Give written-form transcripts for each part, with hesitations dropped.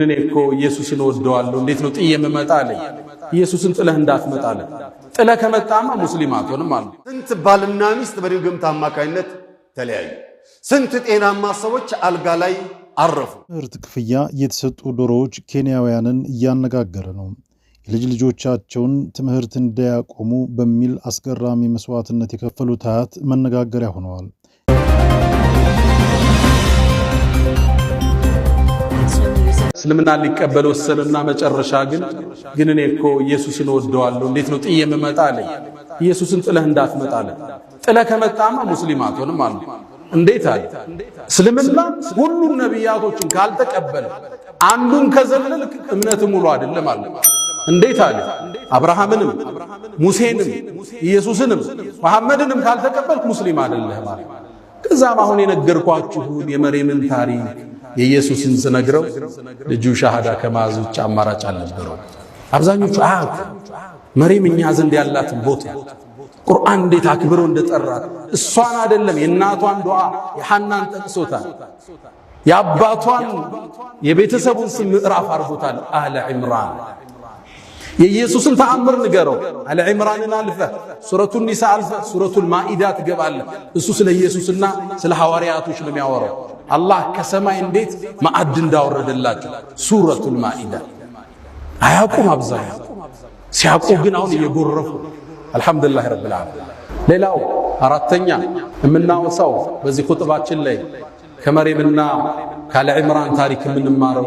እኔ እኮ ኢየሱስን ወደዋለሁ እንዴት ነው ጥዬ መመጣለኝ? ኢየሱስን ጥለህ እንዳትመጣለህ። ጥለህ ከመጣማ ሙስሊም አትሆንም አሉ። ስንት ባልና ሚስት በድግምት አማካይነት ተለያዩ። ስንት ጤናማ ሰዎች አልጋ ላይ አረፉ። ምርት ክፍያ የተሰጡ ዶሮዎች ኬንያውያንን እያነጋገረ ነው። የልጅ ልጆቻቸውን ትምህርት እንዳያቆሙ በሚል አስገራሚ መስዋዕትነት የከፈሉት አያት መነጋገሪያ ሆነዋል። እስልምና ሊቀበል ወሰነና መጨረሻ ግን እኔ እኮ ኢየሱስን ወደዋለሁ እንዴት ነው ጥዬ መመጣለኝ? ኢየሱስን ጥለህ እንዳትመጣለህ። ጥለህ ከመጣማ ሙስሊም አትሆንም አሉ። እንዴት አለ? እስልምና ሁሉም ነቢያቶችን ካልተቀበለ አንዱን ከዘለልክ እምነት ሙሉ አይደለም አለ። እንዴት አለ? አብርሃምንም ሙሴንም ኢየሱስንም መሐመድንም ካልተቀበልክ ሙስሊም አይደለህም አለ። ከዛም አሁን የነገርኳችሁን የመርየምን ታሪክ የኢየሱስን ስነግረው ልጁ ሻሃዳ ከማዝ ውጭ አማራጭ አልነበረው። አብዛኞቹ አያውቁ መርየም እኛ ዘንድ ያላትን ቦታ ቁርአን እንዴት አክብሮ እንደጠራት እሷን አይደለም የእናቷን ዱዓ የሐናን ጠቅሶታል። የአባቷን የቤተሰቡን ስም ምዕራፍ አርጎታል። አለ ዒምራን የኢየሱስን ተአምር ንገረው። አለ ዒምራንን አልፈ ሱረቱን ኒሳ አልፈ ሱረቱል ማኢዳ ትገባለህ። እሱ ስለ ኢየሱስና ስለ ሐዋርያቶች ነው የሚያወራው። አላህ ከሰማይ እንዴት ማዕድ እንዳወረደላቸው ሱረቱል ማኢዳ አያውቁም። አብዛኛው ሲያውቁ ግን አሁን እየጎረፉ አልሐምዱሊላህ ረብል ዓለሚን። ሌላው አራተኛ የምናወሳው በዚህ ኹጥባችን ላይ ከመርየምና ካለ ዒምራን ታሪክ የምንማረው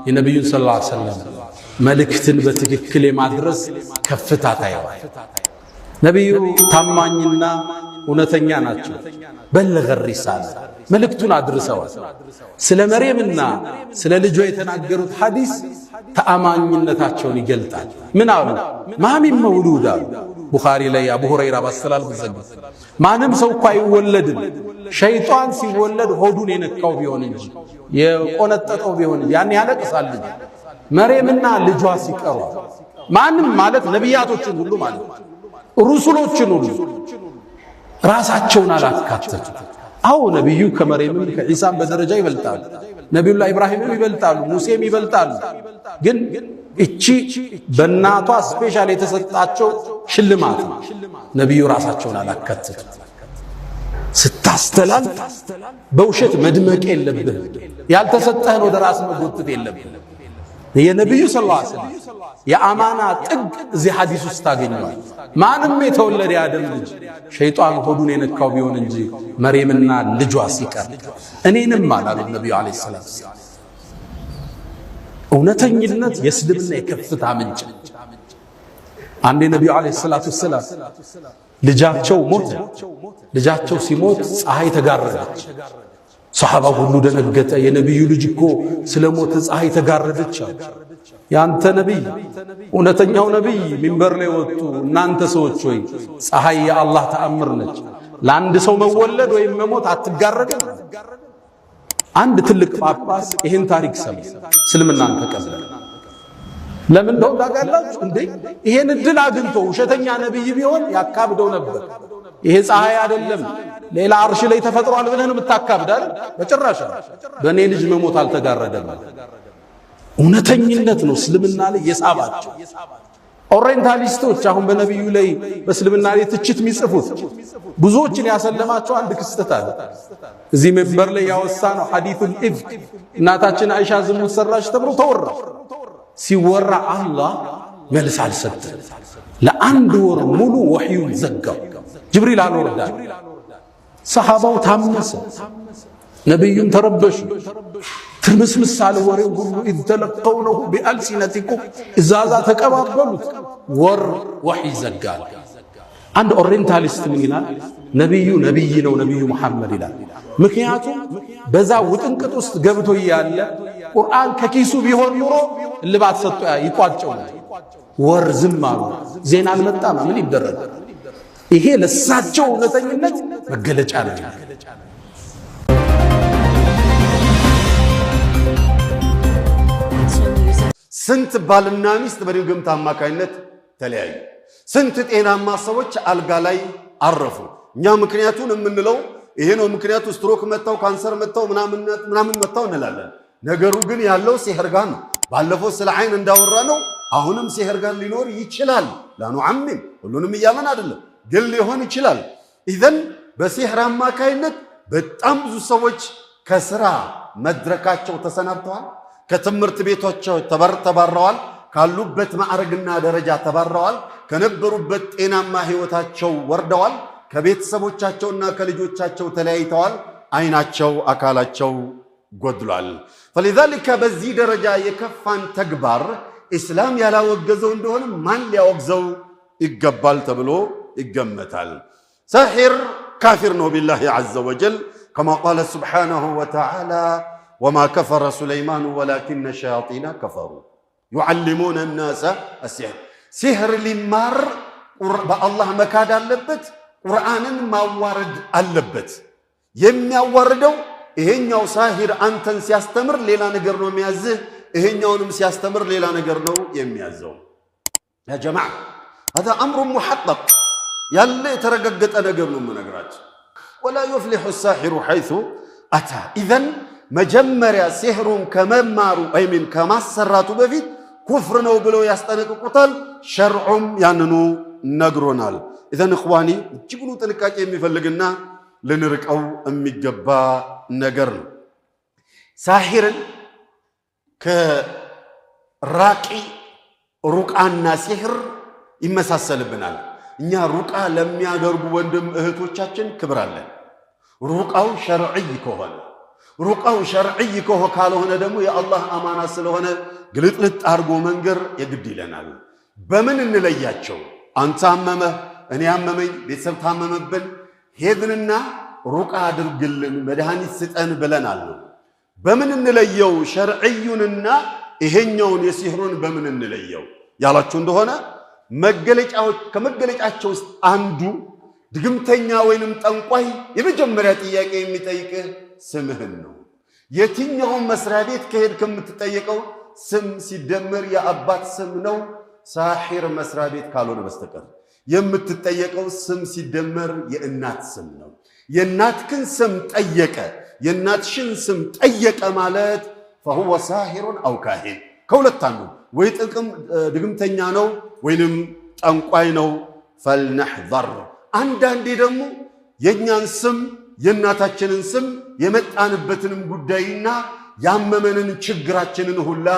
የነቢዩን ሰለላሁ ዐለይሂ ወሰለም መልእክትን በትክክል የማድረስ ከፍታ ታየዋል። ነቢዩ ታማኝና እውነተኛ ናቸው። በለገ ሪሳላ መልእክቱን አድርሰዋል። ስለ መርየምና ስለ ልጇ የተናገሩት ሐዲስ ተአማኝነታቸውን ይገልጣል። ምን አሉ? ማሚን መውሉድ አሉ። ቡኻሪ ላይ አቡ ሁረይራ ባስተላልፍ ዘግብ ማንም ሰው እኮ አይወለድም ሸይጣን ሲወለድ ሆዱን የነካው ቢሆን እንጂ የቆነጠጠው ቢሆን ያን ያለቅሳል። መርየምና ልጇ ሲቀሩ ማንም ማለት ነቢያቶችን ሁሉ ማለት ሩሱሎችን ሁሉ ራሳቸውን አላካተቱ። አው ነብዩ ከመርየምም ከዒሳም በደረጃ ይበልጣሉ። ነብዩላህ ኢብራሂምም ይበልጣሉ፣ ሙሴም ይበልጣሉ። ግን እቺ በእናቷ ስፔሻል የተሰጣቸው ሽልማት ነብዩ ራሳቸውን አላካተቱ። ስታስተላል በውሸት መድመቅ የለብህ። ያልተሰጠህን ወደ ራስ መጎተት የለብህ። የነብዩ ሰለላሁ ዐለይሂ ወሰለም የአማና ጥግ እዚህ ሐዲስ ውስጥ ታገኘዋል። ማንም የተወለደ ያደም ልጅ ሸይጣን ሆዱን የነካው ቢሆን እንጂ መርየምና ልጇ ሲቀር እኔንም አላሉ ነብዩ አለይሂ ሰላም። እውነተኝነት የእስልምና የከፍታ ምንጭ። አንዴ ነብዩ አለይሂ ሰላቱ ሰላም ልጃቸው ሞተ። ልጃቸው ሲሞት ፀሐይ ተጋረደች። ሰሃባ ሁሉ ደነገጠ። የነብዩ ልጅ እኮ ስለሞተ ፀሐይ ተጋረደች። ያንተ ነብይ እውነተኛው ነብይ ሚንበር ላይ ወጡ። እናንተ ሰዎች ሆይ ፀሐይ የአላህ ተአምር ነች፣ ለአንድ ሰው መወለድ ወይም መሞት አትጋረድም። አንድ ትልቅ ጳጳስ ይህን ታሪክ ሰማ፣ እስልምናን ተቀበለ። ለምን ነው ታውቃላችሁ እንዴ? ይሄን እድል አግኝቶ ውሸተኛ ነብይ ቢሆን ያካብደው ነበር። ይሄ ፀሐይ አይደለም ሌላ አርሽ ላይ ተፈጥሯል ብለህ ነው የምታካብድ አይደል? በጭራሽ በእኔ ልጅ መሞት አልተጋረደም። እውነተኝነት ነው እስልምና ላይ የሳባቸው። ኦሪየንታሊስቶች አሁን በነብዩ ላይ በእስልምና ላይ ትችት የሚጽፉት ብዙዎችን ያሰለማቸው አንድ ክስተት አለ። እዚህ መንበር ላይ ያወሳ ነው ሐዲሱል ኢፍክ። እናታችን አይሻ ዝሙት ሰራች ተብሎ ተወራ። ሲወራ አላህ መልስ አልሰጠም። ለአንድ ወር ሙሉ ወህዩን ዘጋው። ጅብሪል አልወረዳም። ሰሃባው ታመሰ፣ ነብዩን ተረበሹ። ትርምስምስ አለ ወሬው ሁሉ። ኢዝ ተለቀውነሁ ቢአልሲነቲኩም እዛዛ ተቀባበሉት። ወር ወህይ ዘጋል። አንድ ኦሪየንታሊስት ምን ይላል? ነብዩ ነብይ ነው ነብዩ መሐመድ ይላል። ምክንያቱም በዛ ውጥንቅጥ ውስጥ ገብቶ ያለ ቁርአን ከኪሱ ቢሆን ኑሮ ልባት ሰጥቶ ይቋጨው። ወር ዝም አሉ። ዜና አልመጣም። ምን ይደረጋል? ይሄ ለሳቸው እውነተኝነት መገለጫ ነው። ስንት ባልና ሚስት በድግምት አማካይነት ተለያዩ። ስንት ጤናማ ሰዎች አልጋ ላይ አረፉ። እኛ ምክንያቱን የምንለው ይሄ ነው። ምክንያቱ ስትሮክ መጣው፣ ካንሰር መጣው፣ ምናምን መጣው እንላለን። ነገሩ ግን ያለው ሲህር ጋር ነው። ባለፈው ስለ አይን እንዳወራ ነው አሁንም ሲህር ጋር ሊኖር ይችላል ላኑዓሚም ሁሉንም እያለን አይደለም ግን ሊሆን ይችላል ኢዘን በሲህር አማካይነት በጣም ብዙ ሰዎች ከስራ መድረካቸው ተሰናብተዋል ከትምህርት ቤቶቻቸው ተባረዋል ካሉበት ማዕረግና ደረጃ ተባረዋል ከነበሩበት ጤናማ ህይወታቸው ወርደዋል ከቤተሰቦቻቸውና ከልጆቻቸው ተለያይተዋል አይናቸው አካላቸው ጎድሏል فلذلك በዚህ ደረጃ የከፋን ተግባር እስላም ያላወገዘው እንደሆነ ማን ሊያወግዘው ይገባል ተብሎ ይገመታል ساحر كافر ነው بالله عز وجل كما قال سبحانه وتعالى وما كفر سليمان ولكن الشياطين كفروا يعلمون الناس السحر سحر لمار بالله مكاد አለበት ቁርአንን ማዋረድ አለበት የሚያዋርደው ይሄኛው ሳሂር አንተን ሲያስተምር ሌላ ነገር ነው የሚያዝህ ይሄኛውንም ሲያስተምር ሌላ ነገር ነው የሚያዘው يا جماعه هذا امر محقق ያለ የተረጋገጠ ነገር ነው የምነግራችሁ ولا يفلح الساحر حيث اتى اذا መጀመሪያ ሲህሩን ከመማሩ አይ ምን ከማሰራቱ በፊት ኩፍር ነው ብለው ያስጠነቅቁታል ሸርዑም ያንኑ ነግሮናል اذا اخواني እጅጉን ጥንቃቄ የሚፈልግና ልንርቀው የሚገባ ነገር ነው ሳሂርን ከራቂ ሩቃና ሲህር ይመሳሰልብናል እኛ ሩቃ ለሚያደርጉ ወንድም እህቶቻችን ክብር አለን ሩቃው ሸርዒ ከሆነ ሩቃው ሸርዒ ካልሆነ ደግሞ የአላህ አማና ስለሆነ ግልጥልጥ አድርጎ መንገር የግድ ይለናል በምን እንለያቸው አንተ አመመህ እኔ አመመኝ ቤተሰብ ታመመብን ሄድንና ሩቃ አድርግልን መድኃኒት ስጠን ብለናል በምን እንለየው ሸርዒዩንና ይሄኛውን የሲህሩን በምን እንለየው ያላችሁ እንደሆነ መገለጫዎች ከመገለጫቸው ውስጥ አንዱ ድግምተኛ ወይንም ጠንቋይ የመጀመሪያ ጥያቄ የሚጠይቅህ ስምህን ነው የትኛው መስሪያ ቤት ከሄድክ የምትጠየቀው ስም ሲደመር የአባት ስም ነው ሳሂር መስሪያ ቤት ካልሆነ በስተቀር የምትጠየቀው ስም ሲደመር የእናት ስም ነው የእናትክን ስም ጠየቀ የእናትሽን ስም ጠየቀ ማለት فهو ساحر او كاهن ከሁለት አንዱ ወይ ጥቅም ድግምተኛ ነው ወይንም ጠንቋይ ነው فلنحذر አንዳንዴ ደግሞ የኛን ስም የእናታችንን ስም የመጣንበትንም ጉዳይና ያመመንን ችግራችንን ሁላ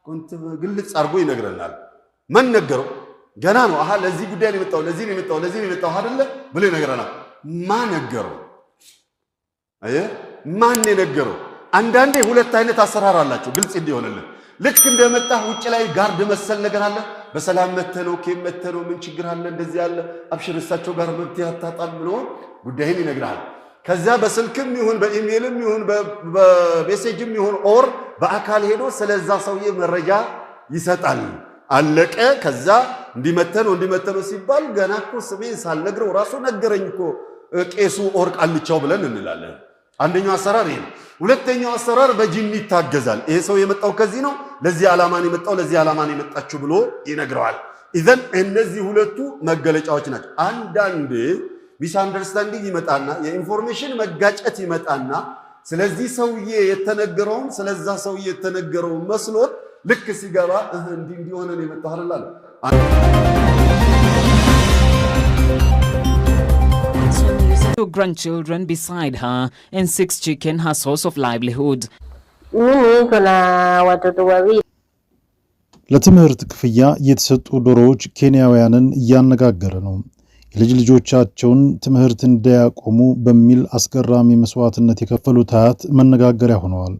ኮንት ግልጽ አርጎ ይነግረናል ማን ነገረው ገና ነው አሃ ለዚህ ጉዳይ ነው የመጣው ለዚህ ነው የመጣው አይደለ ብለ ይነግረናል ማን ነገረው ማን ነገረው አንዳንዴ ሁለት አይነት አሰራር አላቸው ግልጽ እንዲሆንልን ልክ እንደመጣ ውጭ ላይ ጋርድ መሰል ነገር አለ በሰላም መተነው ከመተነው ምን ችግር አለ እንደዚህ ያለ አብሽር እሳቸው ጋር መብት ያጣጣል ብሎ ጉዳይን ይነግራል ከዛ በስልክም ይሁን በኢሜልም ይሁን በሜሴጅም ይሁን ኦር በአካል ሄዶ ስለዛ ሰውዬ መረጃ ይሰጣል አለቀ ከዛ እንዲመተነው ሲባል ገና እኮ ስሜን ሳልነግረው ራሱ ነገረኝ እኮ ቄሱ ኦር ቃልቻው ብለን እንላለን አንደኛው አሰራር ይሄ ሁለተኛው አሰራር በጂኒ ይታገዛል ይሄ ሰው የመጣው ከዚህ ነው ለዚህ ዓላማን የመጣው ለዚህ ዓላማን የመጣችሁ ብሎ ይነግረዋል ኢዘን እነዚህ ሁለቱ መገለጫዎች ናቸው አንዳንዴ ሚስ አንደርስታንዲንግ ይመጣና የኢንፎርሜሽን መጋጨት ይመጣና ስለዚህ ሰውዬ የተነገረውን ስለዛ ሰውዬ የተነገረው መስሎት ልክ ሲገባ እንዲሆነ ነው የመጣው አይደል Two grandchildren beside her and 6 chicken her source of livelihood. ለትምህርት ክፍያ የተሰጡ ዶሮዎች ኬንያውያንን እያነጋገረ ነው። የልጅ ልጆቻቸውን ትምህርት እንዳያቆሙ በሚል አስገራሚ መስዋዕትነት የከፈሉት አያት መነጋገሪያ ሆነዋል።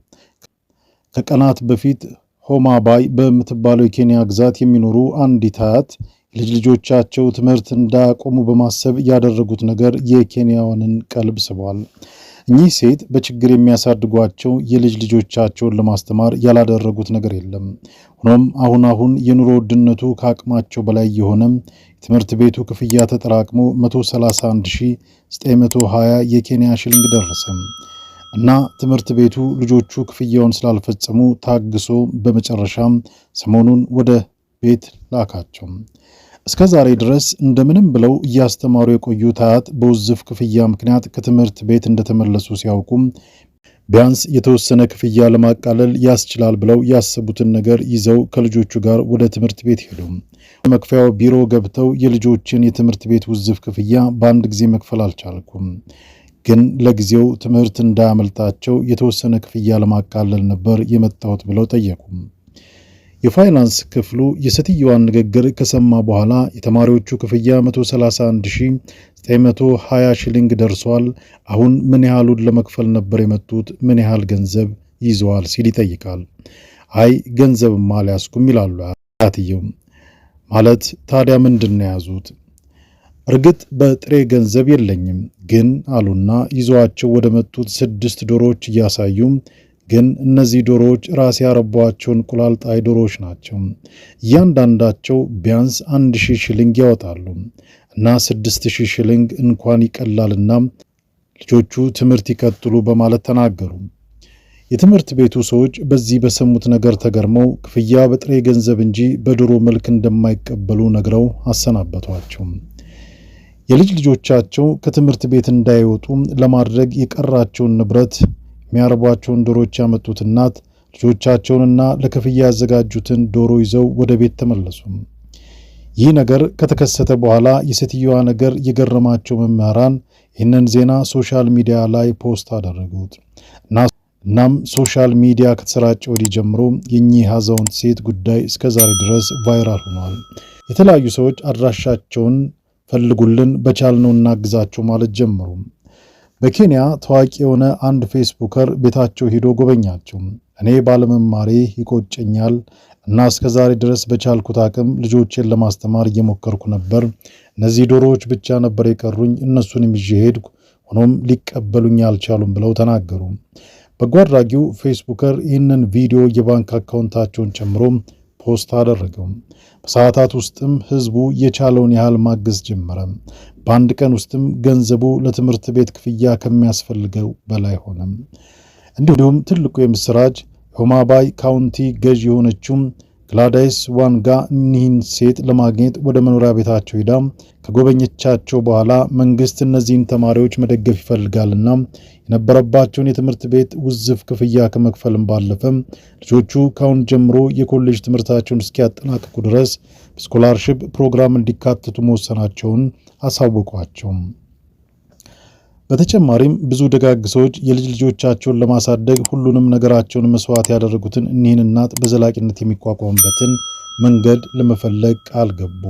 ከቀናት በፊት ሆማ ባይ በምትባለው የኬንያ ግዛት የሚኖሩ አንዲት አያት ልጅ ልጆቻቸው ትምህርት እንዳያቆሙ በማሰብ ያደረጉት ነገር የኬንያውያንን ቀልብ ስቧል። እኚህ ሴት በችግር የሚያሳድጓቸው የልጅ ልጆቻቸውን ለማስተማር ያላደረጉት ነገር የለም። ሆኖም አሁን የኑሮ ውድነቱ ከአቅማቸው በላይ የሆነ ትምህርት ቤቱ ክፍያ ተጠራቅሞ 131920 የኬንያ ሽልንግ ደረሰ እና ትምህርት ቤቱ ልጆቹ ክፍያውን ስላልፈጸሙ ታግሶ በመጨረሻም ሰሞኑን ወደ ቤት ላካቸው። እስከ ዛሬ ድረስ እንደምንም ብለው እያስተማሩ የቆዩት አያት በውዝፍ ክፍያ ምክንያት ከትምህርት ቤት እንደተመለሱ ሲያውቁም ቢያንስ የተወሰነ ክፍያ ለማቃለል ያስችላል ብለው ያሰቡትን ነገር ይዘው ከልጆቹ ጋር ወደ ትምህርት ቤት ሄዱ። መክፈያው ቢሮ ገብተው የልጆችን የትምህርት ቤት ውዝፍ ክፍያ በአንድ ጊዜ መክፈል አልቻልኩም፣ ግን ለጊዜው ትምህርት እንዳያመልጣቸው የተወሰነ ክፍያ ለማቃለል ነበር የመጣሁት ብለው ጠየቁ። የፋይናንስ ክፍሉ የሴትዮዋን ንግግር ከሰማ በኋላ የተማሪዎቹ ክፍያ 131920 ሽሊንግ ደርሷል፣ አሁን ምን ያህሉን ለመክፈል ነበር የመጡት? ምን ያህል ገንዘብ ይዘዋል ሲል ይጠይቃል። አይ ገንዘብማ አልያዝኩም ይላሉ አያትየው። ማለት ታዲያ ምንድን ነው የያዙት? እርግጥ በጥሬ ገንዘብ የለኝም ግን አሉና ይዘዋቸው ወደ መጡት 6 ዶሮዎች እያሳዩ፣ ግን እነዚህ ዶሮዎች ራሴ ያረቧቸው እንቁላል ጣይ ዶሮዎች ናቸው። እያንዳንዳቸው ቢያንስ 1000 ሽሊንግ ያወጣሉ እና 6000 ሽሊንግ እንኳን ይቀላልና ልጆቹ ትምህርት ይቀጥሉ በማለት ተናገሩ። የትምህርት ቤቱ ሰዎች በዚህ በሰሙት ነገር ተገርመው ክፍያ በጥሬ ገንዘብ እንጂ በዶሮ መልክ እንደማይቀበሉ ነግረው አሰናበቷቸው። የልጅ ልጆቻቸው ከትምህርት ቤት እንዳይወጡ ለማድረግ የቀራቸውን ንብረት የሚያረቧቸውን ዶሮዎች ያመጡት እናት ልጆቻቸውንና ለክፍያ ያዘጋጁትን ዶሮ ይዘው ወደ ቤት ተመለሱ። ይህ ነገር ከተከሰተ በኋላ የሴትዮዋ ነገር የገረማቸው መምህራን ይህንን ዜና ሶሻል ሚዲያ ላይ ፖስት አደረጉት። እናም ሶሻል ሚዲያ ከተሰራጨ ወዲህ ጀምሮ የኚህ አዛውንት ሴት ጉዳይ እስከዛሬ ድረስ ቫይራል ሆኗል። የተለያዩ ሰዎች አድራሻቸውን ፈልጉልን፣ በቻልነው እናግዛቸው ማለት ጀመሩ። በኬንያ ታዋቂ የሆነ አንድ ፌስቡከር ቤታቸው ሄዶ ጎበኛቸው። እኔ ባለመማሬ ይቆጨኛል እና እስከዛሬ ድረስ በቻልኩት አቅም ልጆቼን ለማስተማር እየሞከርኩ ነበር። እነዚህ ዶሮዎች ብቻ ነበር የቀሩኝ፣ እነሱንም ይዤ ሄድኩ። ሆኖም ሊቀበሉኝ አልቻሉም ብለው ተናገሩ። በጎ አድራጊው ፌስቡከር ይህንን ቪዲዮ የባንክ አካውንታቸውን ጨምሮ ፖስት አደረገው። በሰዓታት ውስጥም ህዝቡ የቻለውን ያህል ማገዝ ጀመረ። በአንድ ቀን ውስጥም ገንዘቡ ለትምህርት ቤት ክፍያ ከሚያስፈልገው በላይ ሆነ። እንዲሁም ትልቁ የምስራች የሆማባይ ካውንቲ ገዥ የሆነችው ግላዳይስ ዋንጋ እኒህን ሴት ለማግኘት ወደ መኖሪያ ቤታቸው ሄዳ ከጎበኘቻቸው በኋላ መንግስት እነዚህን ተማሪዎች መደገፍ ይፈልጋልና የነበረባቸውን የትምህርት ቤት ውዝፍ ክፍያ ከመክፈልም ባለፈ ልጆቹ ካሁን ጀምሮ የኮሌጅ ትምህርታቸውን እስኪያጠናቅቁ ድረስ በስኮላርሺፕ ፕሮግራም እንዲካተቱ መወሰናቸውን አሳወቋቸው። በተጨማሪም ብዙ ደጋግ ሰዎች የልጅ ልጆቻቸውን ለማሳደግ ሁሉንም ነገራቸውን መስዋዕት ያደረጉትን እኒህን እናት በዘላቂነት የሚቋቋሙበትን መንገድ ለመፈለግ ቃል ገቡ።